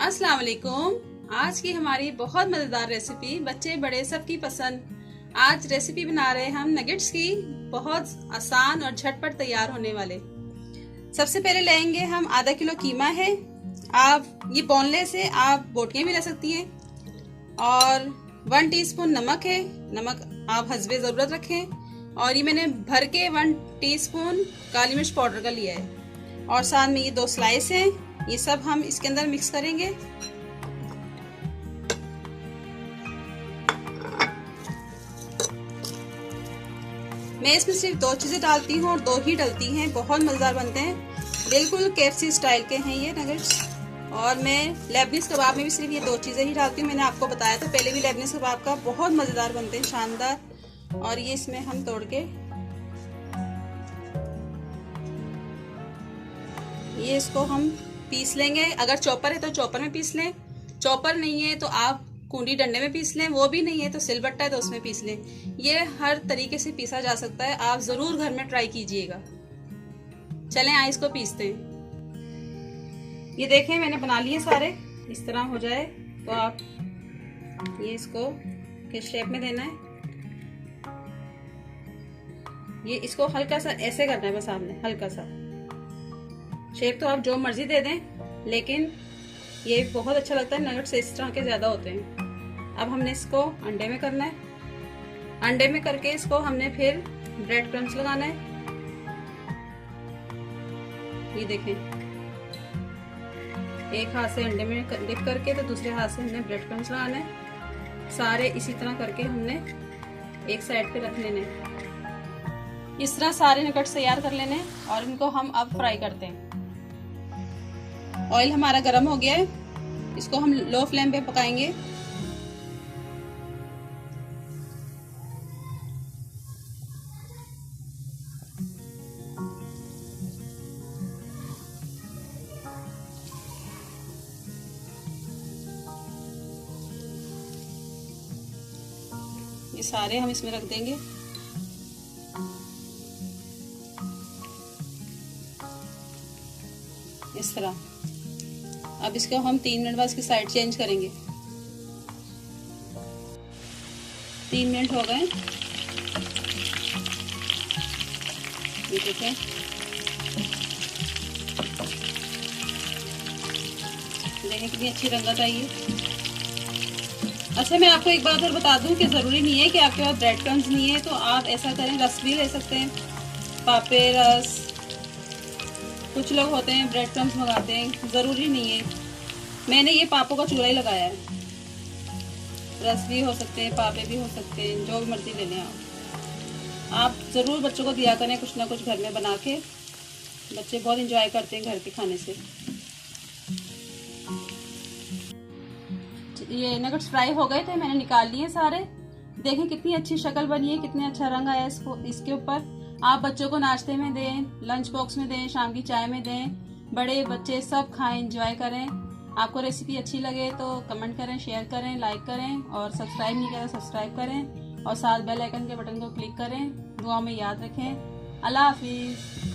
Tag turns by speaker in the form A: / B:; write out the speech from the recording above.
A: अस्सलाम वालेकुम। आज की हमारी बहुत मजेदार रेसिपी, बच्चे बड़े सबकी पसंद। आज रेसिपी बना रहे हम नगेट्स की, बहुत आसान और झटपट तैयार होने वाले। सबसे पहले लेंगे हम आधा किलो कीमा है। आप ये बोनलेस है, आप बोटियां भी ले सकती हैं। और 1 टीस्पून नमक है, नमक आप हस्बे जरूरत रखें। और ये मैंने भर के 1 टीस्पून काली मिर्च पाउडर का लिया है। और साथ में ये 2 स्लाइस हैं, ये सब हम इसके अंदर मिक्स करेंगे। मैं इसमें सिर्फ 2 चीजें डालती हूँ और 2 ही डलती हैं, बहुत मजेदार बनते हैं। बिल्कुल केएफसी स्टाइल के हैं ये नगेट्स। और मैं लेबनीज कबाब में भी सिर्फ ये 2 चीजें ही डालती हूँ। मैंने आपको बताया था पहले भी, लेबनीज कबाब का बहुत मजेदार बनते हैं, शानदार। और ये इसमें हम तोड़ के ये इसको हम पीस लेंगे। अगर चॉपर है तो चॉपर में पीस लें, चॉपर नहीं है तो आप कूंडी डंडे में पीस लें, वो भी नहीं है तो सिलबट्टा है तो उसमें पीस लें। ये हर तरीके से पीसा जा सकता है, आप जरूर घर में ट्राई कीजिएगा। चलें आइए इसको पीसते हैं। ये देखें मैंने बना लिए सारे, इस तरह हो जाए तो आप ये इसको किस शेप में देना है, ये इसको हल्का सा ऐसे करना है बस आपने, हल्का सा। शेप तो आप जो मर्जी दे दें, लेकिन ये बहुत अच्छा लगता है, नगेट्स इस तरह के ज्यादा होते हैं। अब हमने इसको अंडे में करना है। अंडे में करके इसको हमने फिर ब्रेड क्रम्स लगाना है। ये देखें, एक हाथ से अंडे में डिप करके तो दूसरे हाथ से हमने ब्रेड क्रम्स लगाना है। सारे इसी तरह करके हमने एक साइड पे रख लेने। इस तरह सारे नगेट्स तैयार कर लेने और इनको हम अब फ्राई करते हैं। ऑयल हमारा गर्म हो गया है, इसको हम लो फ्लेम पे पकाएंगे। ये सारे हम इसमें रख देंगे। इस तरह। अब इसको हम 3 मिनट बाद इसकी साइड चेंज करेंगे। 3 मिनट हो गए, ये देखें। देखें कितनी अच्छी रंगत आई है। अच्छा, मैं आपको एक बात और बता दूं कि जरूरी नहीं है कि आपके पास ब्रेड क्रम्स नहीं है तो आप ऐसा करें, रस भी ले सकते हैं, पापे रस। कुछ लोग होते हैं ब्रेड क्रम्स मंगाते हैं, जरूरी नहीं है। मैंने ये पापों का चूरा ही लगाया है। रस भी हो सकते हैं, पापे भी हो सकते हैं, जो भी मर्जी ले लें आप जरूर बच्चों को दिया करें कुछ ना कुछ घर में बना के। बच्चे बहुत एंजॉय करते हैं घर के खाने से। ये नगेट्स फ्राई हो गए थे, मैंने निकाल लिए सारे। देखें कितनी अच्छी शक्ल बनी है, कितने अच्छा रंग आया इसके ऊपर। आप बच्चों को नाश्ते में दें, लंच बॉक्स में दें, शाम की चाय में दें, बड़े बच्चे सब खाएं, एंजॉय करें। आपको रेसिपी अच्छी लगे तो कमेंट करें, शेयर करें, लाइक करें और सब्सक्राइब नहीं करें सब्सक्राइब करें और साथ बेल आइकन के बटन को क्लिक करें। दुआ में याद रखें। अल्लाह हाफिज।